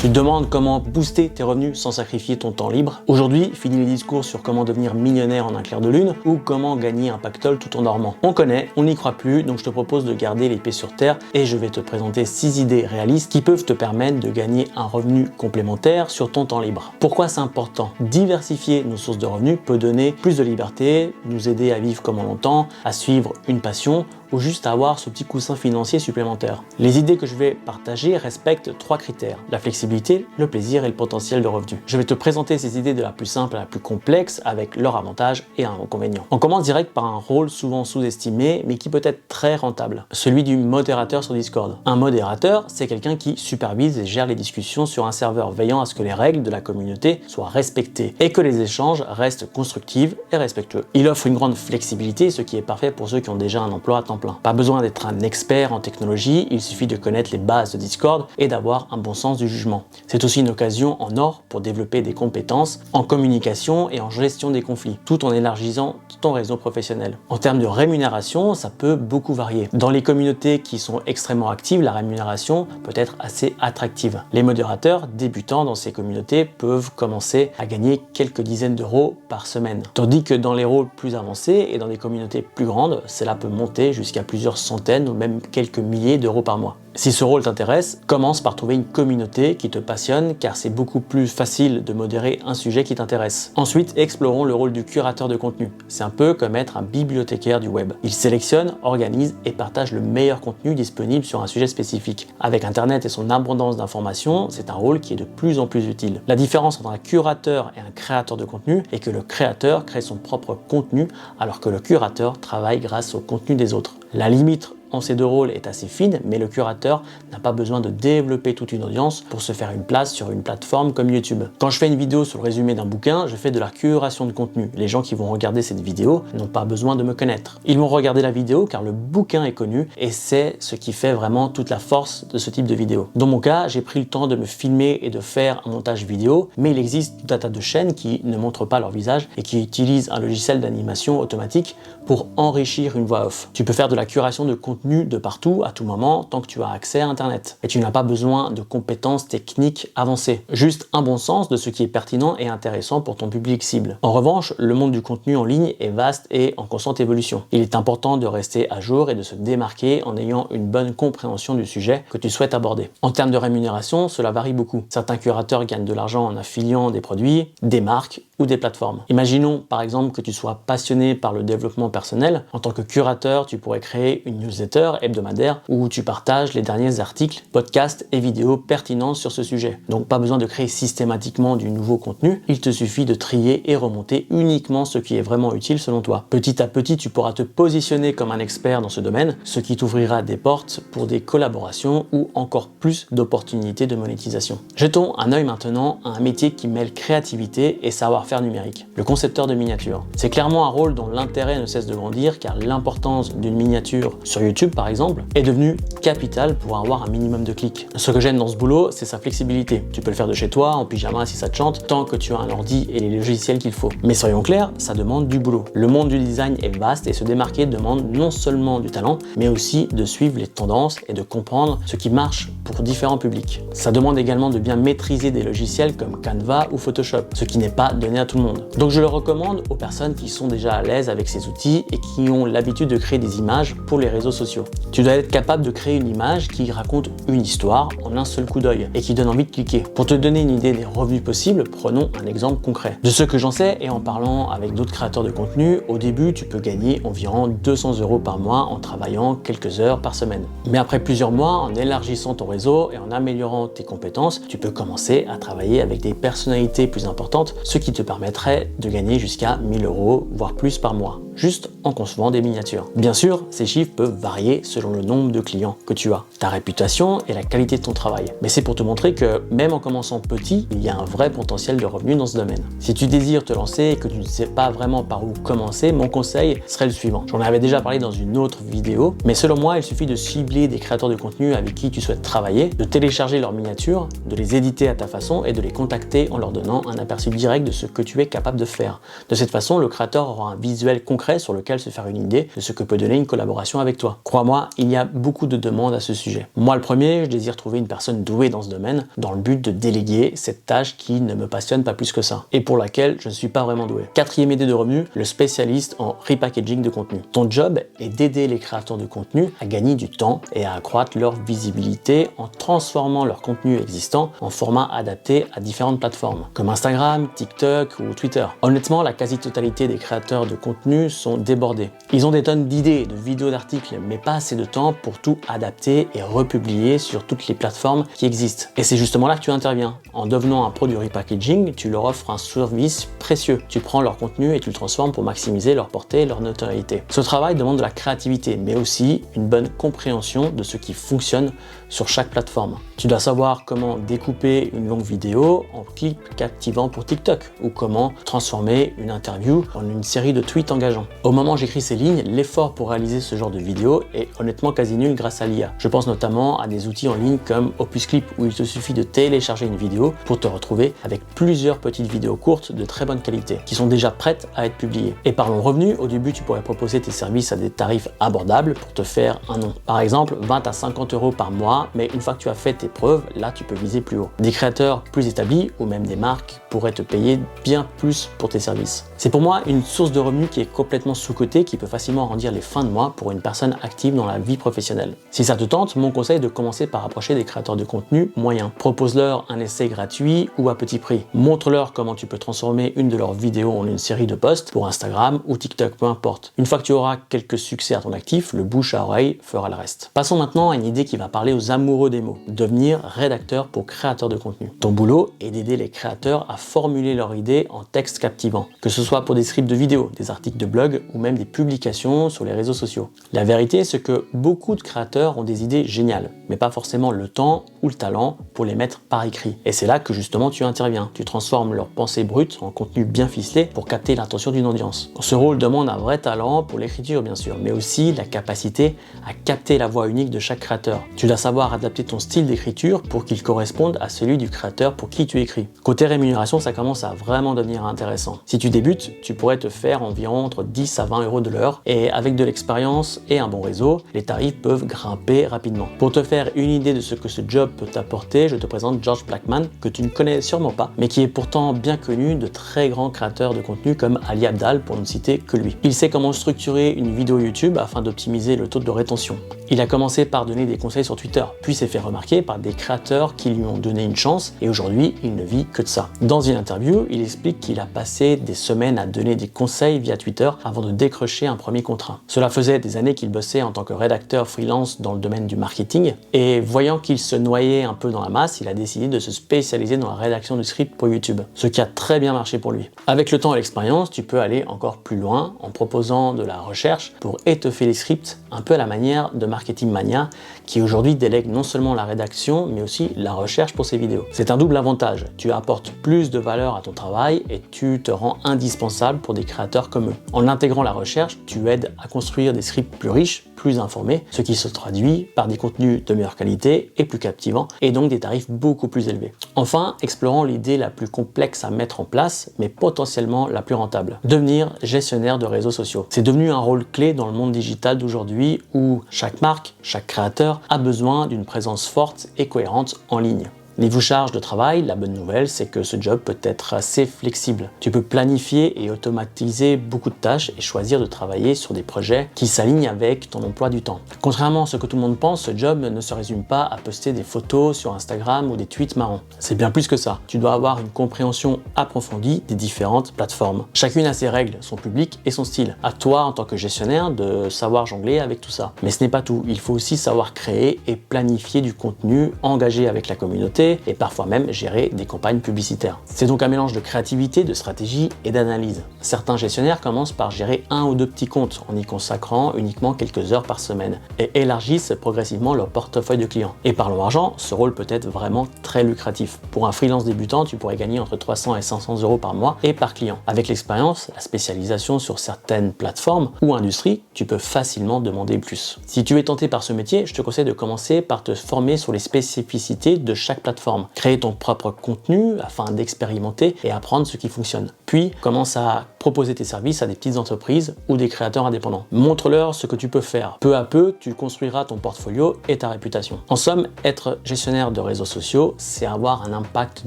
Tu te demandes comment booster tes revenus sans sacrifier ton temps libre? Aujourd'hui, fini les discours sur comment devenir millionnaire en un clair de lune ou comment gagner un pactole tout en dormant. On connaît, on n'y croit plus, donc je te propose de garder les pieds sur terre et je vais te présenter 6 idées réalistes qui peuvent te permettre de gagner un revenu complémentaire sur ton temps libre. Pourquoi c'est important? Diversifier nos sources de revenus peut donner plus de liberté, nous aider à vivre comme on l'entend, à suivre une passion ou juste à avoir ce petit coussin financier supplémentaire. Les idées que je vais partager respectent 3 critères: la flexibilité, le plaisir et le potentiel de revenu. Je vais te présenter ces idées de la plus simple à la plus complexe avec leurs avantages et inconvénients. On commence direct par un rôle souvent sous-estimé mais qui peut être très rentable, celui du modérateur sur Discord. Un modérateur, c'est quelqu'un qui supervise et gère les discussions sur un serveur, veillant à ce que les règles de la communauté soient respectées et que les échanges restent constructifs et respectueux. Il offre une grande flexibilité, ce qui est parfait pour ceux qui ont déjà un emploi à temps plein. Pas besoin d'être un expert en technologie, il suffit de connaître les bases de Discord et d'avoir un bon sens du jugement. C'est aussi une occasion en or pour développer des compétences en communication et en gestion des conflits, tout en élargissant ton réseau professionnel. En termes de rémunération, ça peut beaucoup varier. Dans les communautés qui sont extrêmement actives, la rémunération peut être assez attractive. Les modérateurs débutants dans ces communautés peuvent commencer à gagner quelques dizaines d'euros par semaine. Tandis que dans les rôles plus avancés et dans des communautés plus grandes, cela peut monter jusqu'à plusieurs centaines ou même quelques milliers d'euros par mois. Si ce rôle t'intéresse, commence par trouver une communauté qui te passionne, car c'est beaucoup plus facile de modérer un sujet qui t'intéresse. Ensuite, explorons le rôle du curateur de contenu. C'est un peu comme être un bibliothécaire du web. Il sélectionne, organise et partage le meilleur contenu disponible sur un sujet spécifique. Avec Internet et son abondance d'informations, c'est un rôle qui est de plus en plus utile. La différence entre un curateur et un créateur de contenu est que le créateur crée son propre contenu, alors que le curateur travaille grâce au contenu des autres. La limite en ces deux rôles est assez fine, mais le curateur n'a pas besoin de développer toute une audience pour se faire une place sur une plateforme comme YouTube. Quand je fais une vidéo sur le résumé d'un bouquin, je fais de la curation de contenu. Les gens qui vont regarder cette vidéo n'ont pas besoin de me connaître. Ils vont regarder la vidéo car le bouquin est connu et c'est ce qui fait vraiment toute la force de ce type de vidéo. Dans mon cas, j'ai pris le temps de me filmer et de faire un montage vidéo, mais il existe tout un tas de chaînes qui ne montrent pas leur visage et qui utilisent un logiciel d'animation automatique pour enrichir une voix off. Tu peux faire de la curation de contenu de partout, à tout moment, tant que tu as accès à Internet. Et tu n'as pas besoin de compétences techniques avancées, juste un bon sens de ce qui est pertinent et intéressant pour ton public cible. En revanche, le monde du contenu en ligne est vaste et en constante évolution. Il est important de rester à jour et de se démarquer en ayant une bonne compréhension du sujet que tu souhaites aborder. En termes de rémunération, cela varie beaucoup. Certains curateurs gagnent de l'argent en affiliant des produits, des marques ou des plateformes. Imaginons par exemple que tu sois passionné par le développement personnel. En tant que curateur, tu pourrais créer une newsletter hebdomadaire où tu partages les derniers articles, podcasts et vidéos pertinents sur ce sujet. Donc pas besoin de créer systématiquement du nouveau contenu, il te suffit de trier et remonter uniquement ce qui est vraiment utile selon toi. Petit à petit, tu pourras te positionner comme un expert dans ce domaine, ce qui t'ouvrira des portes pour des collaborations ou encore plus d'opportunités de monétisation. Jetons un œil maintenant à un métier qui mêle créativité et savoir-faire numérique, le concepteur de miniatures. C'est clairement un rôle dont l'intérêt ne cesse de grandir car l'importance d'une miniature sur YouTube par exemple est devenue capitale pour avoir un minimum de clics. Ce que j'aime dans ce boulot, c'est sa flexibilité. Tu peux le faire de chez toi, en pyjama si ça te chante, tant que tu as un ordi et les logiciels qu'il faut. Mais soyons clairs, ça demande du boulot. Le monde du design est vaste et se démarquer demande non seulement du talent, mais aussi de suivre les tendances et de comprendre ce qui marche pour différents publics. Ça demande également de bien maîtriser des logiciels comme Canva ou Photoshop, ce qui n'est pas donné à tout le monde. Donc je le recommande aux personnes qui sont déjà à l'aise avec ces outils et qui ont l'habitude de créer des images pour les réseaux sociaux. Tu dois être capable de créer une image qui raconte une histoire en un seul coup d'œil et qui donne envie de cliquer. Pour te donner une idée des revenus possibles, prenons un exemple concret. De ce que j'en sais et en parlant avec d'autres créateurs de contenu, au début tu peux gagner environ 200 € par mois en travaillant quelques heures par semaine. Mais après plusieurs mois, en élargissant ton réseau et en améliorant tes compétences, tu peux commencer à travailler avec des personnalités plus importantes, ce qui te permettrait de gagner jusqu'à 1000 €, voire plus par mois, juste en concevant des miniatures. Bien sûr, ces chiffres peuvent varier selon le nombre de clients que tu as, ta réputation et la qualité de ton travail. Mais c'est pour te montrer que même en commençant petit, il y a un vrai potentiel de revenus dans ce domaine. Si tu désires te lancer et que tu ne sais pas vraiment par où commencer, mon conseil serait le suivant. J'en avais déjà parlé dans une autre vidéo, mais selon moi, il suffit de cibler des créateurs de contenu avec qui tu souhaites travailler, de télécharger leurs miniatures, de les éditer à ta façon et de les contacter en leur donnant un aperçu direct de ce que tu es capable de faire. De cette façon, le créateur aura un visuel concret concret sur lequel se faire une idée de ce que peut donner une collaboration avec toi. Crois-moi, il y a beaucoup de demandes à ce sujet. Moi, le premier, je désire trouver une personne douée dans ce domaine dans le but de déléguer cette tâche qui ne me passionne pas plus que ça et pour laquelle je ne suis pas vraiment doué. Quatrième idée de revenu, le spécialiste en repackaging de contenu. Ton job est d'aider les créateurs de contenu à gagner du temps et à accroître leur visibilité en transformant leur contenu existant en format adapté à différentes plateformes comme Instagram, TikTok ou Twitter. Honnêtement, la quasi-totalité des créateurs de contenu sont débordés. Ils ont des tonnes d'idées, de vidéos, d'articles, mais pas assez de temps pour tout adapter et republier sur toutes les plateformes qui existent. Et c'est justement là que tu interviens. En devenant un pro du repackaging, tu leur offres un service précieux. Tu prends leur contenu et tu le transformes pour maximiser leur portée et leur notoriété. Ce travail demande de la créativité, mais aussi une bonne compréhension de ce qui fonctionne sur chaque plateforme. Tu dois savoir comment découper une longue vidéo en clip captivant pour TikTok ou comment transformer une interview en une série de tweets engageants. Au moment où j'écris ces lignes, l'effort pour réaliser ce genre de vidéo est honnêtement quasi nul grâce à l'IA. Je pense notamment à des outils en ligne comme Opus Clip où il te suffit de télécharger une vidéo pour te retrouver avec plusieurs petites vidéos courtes de très bonne qualité qui sont déjà prêtes à être publiées. Et parlons revenus, au début tu pourrais proposer tes services à des tarifs abordables pour te faire un nom. Par exemple 20 à 50 € par mois, mais une fois que tu as fait tes preuves, là tu peux viser plus haut. Des créateurs plus établis ou même des marques pourraient te payer bien plus pour tes services. C'est pour moi une source de revenus qui est complètement sous-cotée, qui peut facilement arrondir les fins de mois pour une personne active dans la vie professionnelle. Si ça te tente, mon conseil est de commencer par approcher des créateurs de contenu moyens. Propose-leur un essai gratuit ou à petit prix. Montre-leur comment tu peux transformer une de leurs vidéos en une série de posts pour Instagram ou TikTok, peu importe. Une fois que tu auras quelques succès à ton actif, le bouche à oreille fera le reste. Passons maintenant à une idée qui va parler aux amoureux des mots. Devenir rédacteur pour créateurs de contenu. Ton boulot est d'aider les créateurs à formuler leurs idées en texte captivant, que ce soit pour des scripts de vidéos, des articles de blog ou même des publications sur les réseaux sociaux. La vérité, c'est que beaucoup de créateurs ont des idées géniales, mais pas forcément le temps ou le talent pour les mettre par écrit. Et c'est là que justement tu interviens. Tu transformes leurs pensées brutes en contenu bien ficelé pour capter l'attention d'une audience. Ce rôle demande un vrai talent pour l'écriture bien sûr, mais aussi la capacité à capter la voix unique de chaque créateur. Tu dois savoir adapter ton style d'écriture pour qu'il corresponde à celui du créateur pour qui tu écris. Côté rémunération, ça commence à vraiment devenir intéressant. Si tu débutes, tu pourrais te faire environ entre 10 à 20 € de l'heure et avec de l'expérience et un bon réseau, les tarifs peuvent grimper rapidement. Pour te faire une idée de ce que ce job peut t'apporter, je te présente George Blackman, que tu ne connais sûrement pas, mais qui est pourtant bien connu de très grands créateurs de contenu comme Ali Abdaal pour ne citer que lui. Il sait comment structurer une vidéo YouTube afin d'optimiser le taux de rétention. Il a commencé par donner des conseils sur Twitter, puis s'est fait remarquer par des créateurs qui lui ont donné une chance et aujourd'hui il ne vit que de ça. Dans une interview, il explique qu'il a passé des semaines à donner des conseils via Twitter avant de décrocher un premier contrat. Cela faisait des années qu'il bossait en tant que rédacteur freelance dans le domaine du marketing et voyant qu'il se noyait un peu dans la masse, il a décidé de se spécialiser dans la rédaction du script pour YouTube, ce qui a très bien marché pour lui. Avec le temps et l'expérience, tu peux aller encore plus loin en proposant de la recherche pour étoffer les scripts un peu à la manière de Marketing Mania qui aujourd'hui délègue non seulement la rédaction mais aussi la recherche pour ses vidéos. C'est un double avantage, tu apportes plus de valeur à ton travail et tu te rends indispensable pour des créateurs comme eux. En intégrant la recherche, tu aides à construire des scripts plus riches, plus informés, ce qui se traduit par des contenus de meilleure qualité et plus captivants et donc des tarifs beaucoup plus élevés. Enfin, explorons l'idée la plus complexe à mettre en place mais potentiellement la plus rentable. Devenir gestionnaire de réseaux sociaux. C'est devenu un rôle clé dans le monde digital d'aujourd'hui où chaque marque, chaque créateur a besoin d'une présence forte et cohérente en ligne. Niveau charge de travail, la bonne nouvelle, c'est que ce job peut être assez flexible. Tu peux planifier et automatiser beaucoup de tâches et choisir de travailler sur des projets qui s'alignent avec ton emploi du temps. Contrairement à ce que tout le monde pense, ce job ne se résume pas à poster des photos sur Instagram ou des tweets marrants. C'est bien plus que ça. Tu dois avoir une compréhension approfondie des différentes plateformes. Chacune a ses règles, son public et son style. À toi, en tant que gestionnaire, de savoir jongler avec tout ça. Mais ce n'est pas tout. Il faut aussi savoir créer et planifier du contenu, engager avec la communauté, et parfois même gérer des campagnes publicitaires. C'est donc un mélange de créativité, de stratégie et d'analyse. Certains gestionnaires commencent par gérer un ou deux petits comptes en y consacrant uniquement quelques heures par semaine et élargissent progressivement leur portefeuille de clients. Et parlons argent, ce rôle peut être vraiment très lucratif. Pour un freelance débutant, tu pourrais gagner entre 300 et 500 € par mois et par client. Avec l'expérience, la spécialisation sur certaines plateformes ou industries, tu peux facilement demander plus. Si tu es tenté par ce métier, je te conseille de commencer par te former sur les spécificités de chaque plateforme. Créer ton propre contenu afin d'expérimenter et apprendre ce qui fonctionne. Puis, commence à proposer tes services à des petites entreprises ou des créateurs indépendants. Montre-leur ce que tu peux faire. Peu à peu, tu construiras ton portfolio et ta réputation. En somme, être gestionnaire de réseaux sociaux, c'est avoir un impact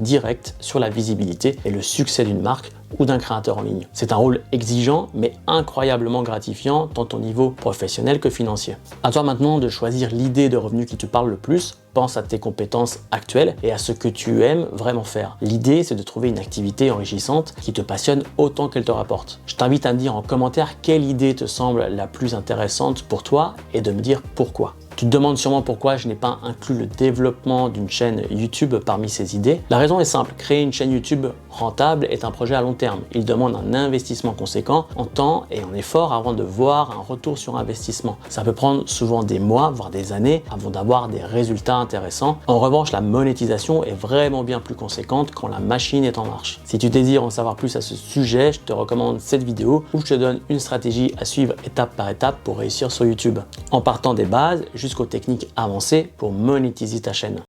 direct sur la visibilité et le succès d'une marque ou d'un créateur en ligne. C'est un rôle exigeant mais incroyablement gratifiant tant au niveau professionnel que financier. À toi maintenant de choisir l'idée de revenu qui te parle le plus. Pense à tes compétences actuelles et à ce que tu aimes vraiment faire. L'idée, c'est de trouver une activité enrichissante qui te passionne autant qu'elle te rapporte. Je t'invite à me dire en commentaire quelle idée te semble la plus intéressante pour toi et de me dire pourquoi. Tu te demandes sûrement pourquoi je n'ai pas inclus le développement d'une chaîne YouTube parmi ces idées. La raison est simple, créer une chaîne YouTube rentable est un projet à long terme. Il demande un investissement conséquent en temps et en effort avant de voir un retour sur investissement. Ça peut prendre souvent des mois, voire des années avant d'avoir des résultats intéressants. En revanche, la monétisation est vraiment bien plus conséquente quand la machine est en marche. Si tu désires en savoir plus à ce sujet, je te recommande cette vidéo où je te donne une stratégie à suivre étape par étape pour réussir sur YouTube. En partant des bases jusqu'aux techniques avancées pour monétiser ta chaîne.